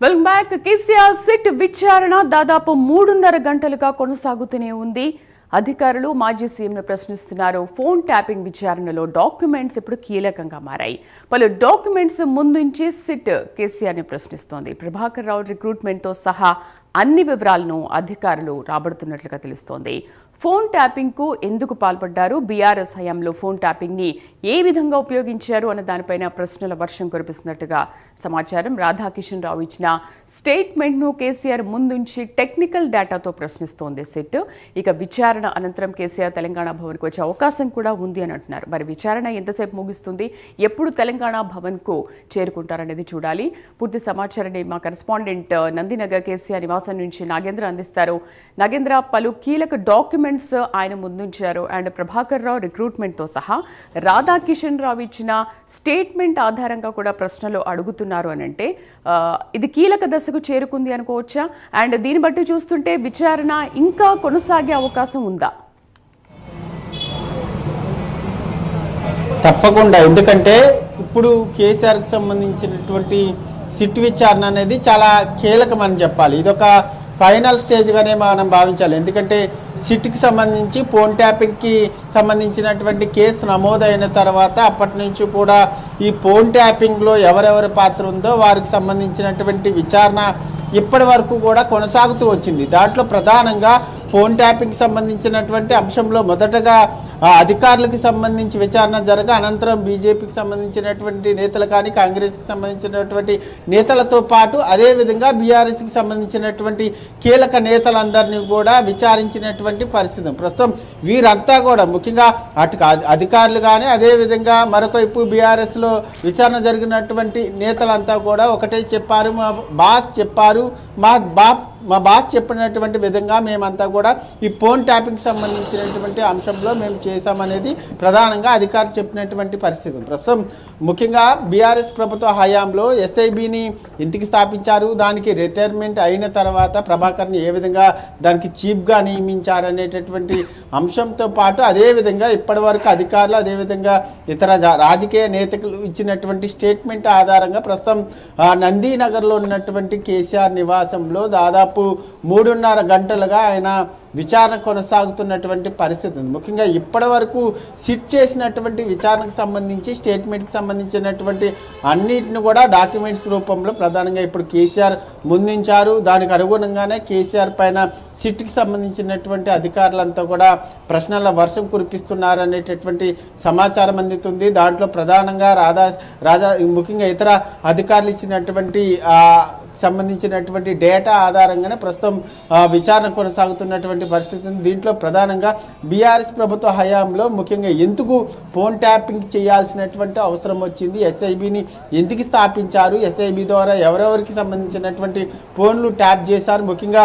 Welcome back. KCR SIT విచారణ దాదాపు 3.5 గంటలుగా కొనసాగుతూనే ఉంది. అధికారులు మాజీ సీఎంను ప్రశ్నిస్తున్నారు. ఫోన్ ట్యాపింగ్ విచారణలో డాక్యుమెంట్స్ ఇప్పుడు కీలకంగా మారాయి. పలు డాక్యుమెంట్స్ ముందుంచి సిట్ కేసీఆర్ని ప్రశ్నిస్తోంది. ప్రభాకర్ రావు రిక్రూట్మెంట్తో సహా అన్ని వివరాలను అధికారులు రాబడుతున్నట్లుగా తెలుస్తోంది. ఫోన్ ట్యాపింగ్కు ఎందుకు పాల్పడ్డారు, బీఆర్ఎస్ హయాంలో ఫోన్ ట్యాపింగ్ని ఏ విధంగా ఉపయోగించారు అన్న దానిపైన ప్రశ్నల వర్షం కురిపిస్తున్నట్టుగా సమాచారం. రాధాకిషన్ రావు ఇచ్చిన స్టేట్మెంట్ను కేసీఆర్ ముందుంచి టెక్నికల్ డేటాతో ప్రశ్నిస్తోంది సిట్. ఇక విచారణ అనంతరం కేసీఆర్ తెలంగాణ భవన్కు వచ్చే అవకాశం కూడా ఉంది అని అంటున్నారు. మరి విచారణ ఎంతసేపు ముగుస్తుంది, ఎప్పుడు తెలంగాణ భవన్కు చేరుకుంటారనేది చూడాలి. పూర్తి సమాచారాన్ని మా కరెస్పాండెంట్ నందినగర్ కేసీఆర్ నివాసం నుంచి నాగేంద్ర అందిస్తారు. నాగేంద్ర, పలు కీలక డాక్యుమెంట్స్ ఆయన ముందుంచారు. అండ్ ప్రభాకర్ రావు రిక్రూట్మెంట్తో సహా రాధాకిషన్ రావు ఇచ్చిన స్టేట్మెంట్ ఆధారంగా కూడా ప్రశ్నలు అడుగుతున్నారు అని అంటే ఇది కీలక దశకు చేరుకుంది అనుకోవచ్చా? అండ్ దీన్ని బట్టి చూస్తుంటే విచారణ ఇంకా కొనసాగే అవకాశం ఉందా? తప్పకుండా, ఎందుకంటే ఇప్పుడు కేసీఆర్కి సంబంధించినటువంటి సిట్ విచారణ అనేది చాలా కీలకమని చెప్పాలి. ఇదొక ఫైనల్ స్టేజ్గానే మనం భావించాలి. ఎందుకంటే సిట్కి సంబంధించి ఫోన్ ట్యాపింగ్కి సంబంధించినటువంటి కేసు నమోదైన తర్వాత అప్పటి నుంచి కూడా ఈ ఫోన్ ట్యాపింగ్లో ఎవరెవరి పాత్ర ఉందో వారికి సంబంధించినటువంటి విచారణ ఇప్పటి వరకు కూడా కొనసాగుతూ వచ్చింది. దాంట్లో ప్రధానంగా ఫోన్ ట్యాపింగ్కి సంబంధించినటువంటి అంశంలో మొదటగా అధికారులకు సంబంధించి విచారణ జరగ అనంతరం బీజేపీకి సంబంధించినటువంటి నేతలు కానీ కాంగ్రెస్కి సంబంధించినటువంటి నేతలతో పాటు అదేవిధంగా బీఆర్ఎస్కి సంబంధించినటువంటి కీలక నేతలందరినీ కూడా విచారించినటువంటి పరిస్థితి. ప్రస్తుతం వీరంతా కూడా ముఖ్యంగా అటు అధికారులు కానీ అదేవిధంగా మరొక వైపు బీఆర్ఎస్లో విచారణ జరిగినటువంటి నేతలంతా కూడా ఒకటే చెప్పారు, మా బాస్ చెప్పారు, మా బాస్ చెప్పినటువంటి విధంగా మేమంతా కూడా ఈ ఫోన్ ట్యాపింగ్కి సంబంధించినటువంటి అంశంలో మేము చేశామనేది ప్రధానంగా అధికారులు చెప్పినటువంటి పరిస్థితి. ప్రస్తుతం ముఖ్యంగా బీఆర్ఎస్ ప్రభుత్వ హయాంలో ఎస్ఐబిని ఎందుకు స్థాపించారు, దానికి రిటైర్మెంట్ అయిన తర్వాత ప్రభాకర్ని ఏ విధంగా దానికి చీఫ్గా నియమించారనేటటువంటి అంశంతో పాటు అదేవిధంగా ఇప్పటి వరకు అధికారులు అదేవిధంగా ఇతర రాజకీయ నేతలు ఇచ్చినటువంటి స్టేట్మెంట్ ఆధారంగా ప్రస్తుతం నందీనగర్లో ఉన్నటువంటి కేసీఆర్ నివాసంలో దాదాపు 3.5 గంటలుగా ఆయన విచారణ కొనసాగుతున్నటువంటి పరిస్థితి ఉంది. ముఖ్యంగా ఇప్పటి వరకు సిట్ చేసినటువంటి విచారణకు సంబంధించి స్టేట్మెంట్కి సంబంధించినటువంటి అన్నిటిని కూడా డాక్యుమెంట్స్ రూపంలో ప్రధానంగా ఇప్పుడు కేసీఆర్ ముందుంచారు. దానికి అనుగుణంగానే కేసీఆర్ పైన సిట్కి సంబంధించినటువంటి అధికారులంతా కూడా ప్రశ్నల వర్షం కురిపిస్తున్నారు అనేటటువంటి సమాచారం అందుతుంది. దాంట్లో ప్రధానంగా ముఖ్యంగా ఇతర అధికారులు ఇచ్చినటువంటి సంబంధించినటువంటి డేటా ఆధారంగానే ప్రస్తుతం విచారణ కొనసాగుతున్నటువంటి పరిస్థితి ఉంది. దీంట్లో ప్రధానంగా బీఆర్ఎస్ ప్రభుత్వ హయాంలో ముఖ్యంగా ఎందుకు ఫోన్ ట్యాపింగ్ చేయాల్సినటువంటి అవసరం వచ్చింది, ఎస్ఐబిని ఎందుకు స్థాపించారు, ఎస్ఐబి ద్వారా ఎవరెవరికి సంబంధించినటువంటి ఫోన్లు ట్యాప్ చేశారు, ముఖ్యంగా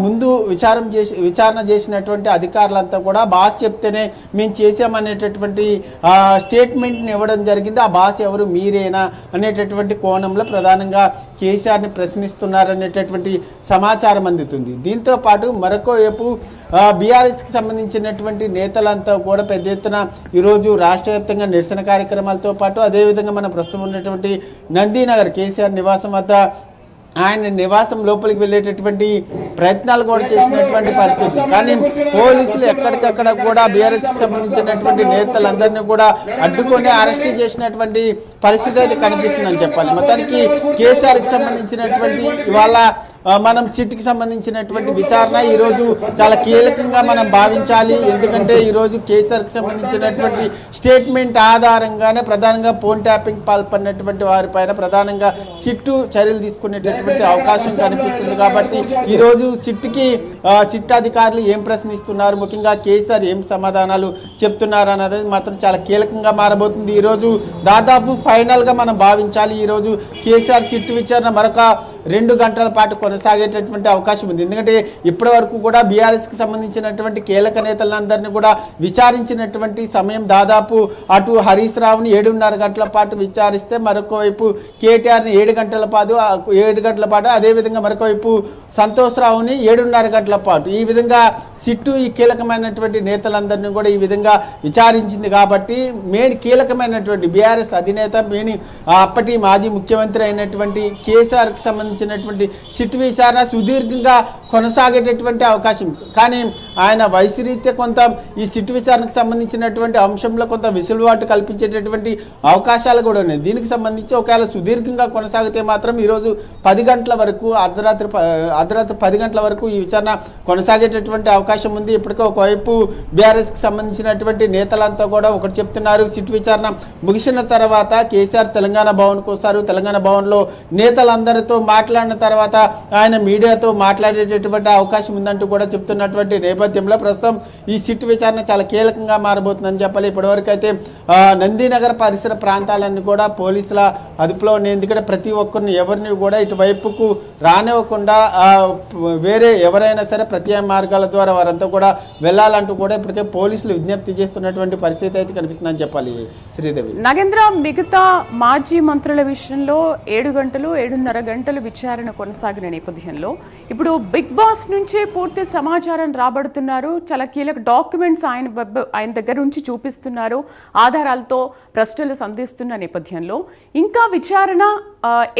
ముందు విచారణ చేసినటువంటి అధికారులంతా కూడా బాస్ చెప్తేనే మేము చేసామనేటటువంటి స్టేట్మెంట్ని ఇవ్వడం జరిగింది. ఆ బాస్ ఎవరు, మీరేనా అనేటటువంటి కోణంలో ప్రధానంగా కేసీఆర్ని ప్రశ్నిస్తున్నారనేటటువంటి సమాచారం అందుతుంది. దీంతో పాటు మరొక వైపు బీఆర్ఎస్కి సంబంధించినటువంటి నేతలంతా కూడా పెద్ద ఎత్తున ఈరోజు రాష్ట్ర వ్యాప్తంగా నిరసన కార్యక్రమాలతో పాటు అదేవిధంగా మన ప్రస్తుతం ఉన్నటువంటి నందీనగర్ కేసీఆర్ నివాసం వద్ద ఆయన నివాసం లోపలికి వెళ్ళేటటువంటి ప్రయత్నాలు కూడా చేసినటువంటి పరిస్థితి. కానీ పోలీసులు ఎక్కడికక్కడ కూడా బీఆర్ఎస్కి సంబంధించినటువంటి నేతలందరినీ కూడా అడ్డుకొని అరెస్ట్ చేసినటువంటి పరిస్థితి అయితే కనిపిస్తుందని చెప్పాలి. మొత్తానికి కేసీఆర్కి సంబంధించినటువంటి ఇవాళ మనం సిట్కి సంబంధించినటువంటి విచారణ ఈరోజు చాలా కీలకంగా మనం భావించాలి. ఎందుకంటే ఈరోజు కేసీఆర్కి సంబంధించినటువంటి స్టేట్మెంట్ ఆధారంగానే ప్రధానంగా ఫోన్ ట్యాపింగ్ పాల్పడినటువంటి వారిపైన ప్రధానంగా సిట్టు చర్యలు తీసుకునేటటువంటి అవకాశం కనిపిస్తుంది. కాబట్టి ఈరోజు సిట్ అధికారులు ఏం ప్రశ్నిస్తున్నారు, ముఖ్యంగా కేసీఆర్ ఏం సమాధానాలు చెప్తున్నారు అన్నది మాత్రం చాలా కీలకంగా మారబోతుంది. ఈరోజు దాదాపు ఫైనల్గా మనం భావించాలి. ఈరోజు కేసీఆర్ సిట్ విచారణ మరొక 2 గంటల పాటు కొనసాగేటటువంటి అవకాశం ఉంది. ఎందుకంటే ఇప్పటి వరకు కూడా బీఆర్ఎస్కి సంబంధించినటువంటి కీలక నేతలందరినీ కూడా విచారించినటువంటి సమయం దాదాపు అటు హరీష్ రావుని 7.5 గంటల పాటు విచారిస్తే మరొక వైపు కేటీఆర్ని 7 గంటల పాటు అదేవిధంగా మరొక వైపు సంతోష్ రావుని 7.5 గంటల పాటు ఈ విధంగా సిట్టు ఈ కీలకమైనటువంటి నేతలందరినీ కూడా ఈ విధంగా విచారించింది. కాబట్టి కీలకమైనటువంటి బీఆర్ఎస్ అధినేత అప్పటి మాజీ ముఖ్యమంత్రి అయినటువంటి కేసీఆర్కి సంబంధించి సంబంధించినటువంటి సిట్ విచారణ సుదీర్ఘంగా కొనసాగేటటువంటి అవకాశం, కానీ ఆయన వయసు రీత్యా కొంత ఈ సిట్ విచారణకు సంబంధించినటువంటి అంశంలో కొంత వెసులుబాటు కల్పించేటటువంటి అవకాశాలు కూడా ఉన్నాయి. దీనికి సంబంధించి ఒకవేళ సుదీర్ఘంగా కొనసాగితే మాత్రం ఈరోజు 10 గంటల వరకు అర్ధరాత్రి 10 గంటల వరకు ఈ విచారణ కొనసాగేటటువంటి అవకాశం ఉంది. ఇప్పటికే ఒకవైపు బీఆర్ఎస్కి సంబంధించినటువంటి నేతలంతా కూడా ఒకటి చెప్తున్నారు, సిట్ విచారణ ముగిసిన తర్వాత కేసీఆర్ తెలంగాణ భవన్కు వస్తారు, తెలంగాణ భవన్లో నేతలందరితో మాట్లాడిన తర్వాత ఆయన మీడియాతో మాట్లాడేటటువంటి అవకాశం ఉందంటూ కూడా చెప్తున్నటువంటి నేపథ్యంలో ప్రస్తుతం ఈ సిట్ విచారణ చాలా కీలకంగా మారబోతుందని చెప్పాలి. ఇప్పటివరకు అయితే నందినగర్ పరిసర ప్రాంతాలన్నీ కూడా పోలీసుల అదుపులో ఉన్నాయి. ఎందుకంటే ప్రతి ఒక్కరిని ఎవరిని కూడా ఇటువైపుకు రానివ్వకుండా వేరే ఎవరైనా సరే ప్రత్యామ్నాయ మార్గాల ద్వారా వారంతా కూడా వెళ్ళాలంటూ కూడా ఇప్పటికే పోలీసులు విజ్ఞప్తి చేస్తున్నటువంటి పరిస్థితి అయితే కనిపిస్తుందని చెప్పాలి. శ్రీదేవి. నాగేంద్ర, మిగతా మాజీ మంత్రుల విషయంలో 7 గంటలు 7:30 గంటలు విచారణ కొనసాగిన నేపథ్యంలో ఇప్పుడు బిగ్ బాస్ నుంచే పూర్తి సమాచారం రాబడుతున్నారు. చాలా కీలక డాక్యుమెంట్స్ ఆయన దగ్గర నుంచి చూపిస్తున్నారు, ఆధారాలతో ప్రశ్నలు సంధిస్తున్న నేపథ్యంలో ఇంకా విచారణ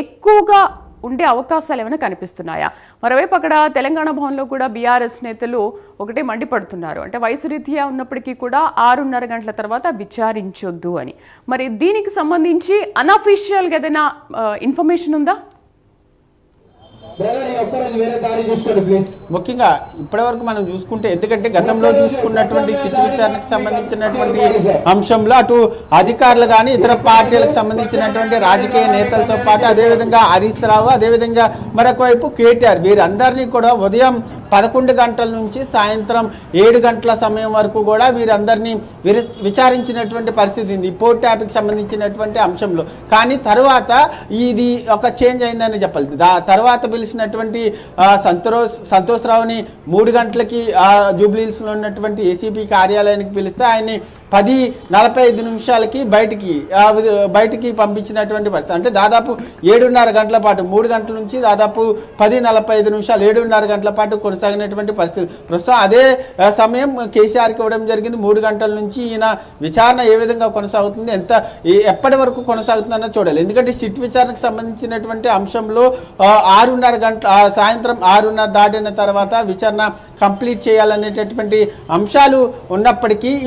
ఎక్కువగా ఉండే అవకాశాలు ఏమైనా కనిపిస్తున్నాయా? మరోవైపు అక్కడ తెలంగాణ భవన్లో కూడా బీఆర్ఎస్ నేతలు ఒకటే మండిపడుతున్నారు, అంటే వయసు రీత్యా ఉన్నప్పటికీ కూడా 6:30 గంటల తర్వాత విచారించొద్దు అని. మరి దీనికి సంబంధించి అన్అఫీషియల్గా ఏదైనా ఇన్ఫర్మేషన్ ఉందా? ముఖ్యంగా ఇప్పటివరకు మనం చూసుకుంటే, ఎందుకంటే గతంలో చూసుకున్నటువంటి సిట్ విచారణకు సంబంధించినటువంటి అంశంలో అటు అధికారులు కానీ ఇతర పార్టీలకు సంబంధించినటువంటి రాజకీయ నేతలతో పాటు అదేవిధంగా హరీష్ రావు, అదేవిధంగా మరొక వైపు కేటీఆర్, వీరందరినీ కూడా ఉదయం 11 గంటల నుంచి సాయంత్రం 7 గంటల సమయం వరకు కూడా వీరందరినీ విచారించినటువంటి పరిస్థితి ఉంది పోర్ట్ ట్యాప్కి సంబంధించినటువంటి అంశంలో. కానీ తర్వాత ఇది ఒక చేంజ్ అయిందని చెప్పాలి. తర్వాత పిలిచినటువంటి సంతోష్ రావుని 3 గంటలకి జూబ్లీహిల్స్లో ఉన్నటువంటి ఏసీపీ కార్యాలయానికి పిలిస్తే ఆయన్ని 10:45 బయటికి పంపించినటువంటి పరిస్థితి. అంటే దాదాపు 7:30 గంటల పాటు, 3 గంటల నుంచి దాదాపు 10:45 7:30 గంటల పాటు కొనసాగినటువంటి పరిస్థితి. ప్రస్తుతం అదే సమయం కేసీఆర్కి ఇవ్వడం జరిగింది. 3 గంటల నుంచి ఈయన విచారణ ఏ విధంగా కొనసాగుతుంది, ఎప్పటి వరకు కొనసాగుతుందన్న చూడాలి. ఎందుకంటే సిట్ విచారణకు సంబంధించినటువంటి అంశంలో 6:30 గంటల సాయంత్రం 6:30 దాటిన తర్వాత విచారణ కంప్లీట్ చేయాలనేటటువంటి అంశాలు ఉన్నప్పటికీ ఈ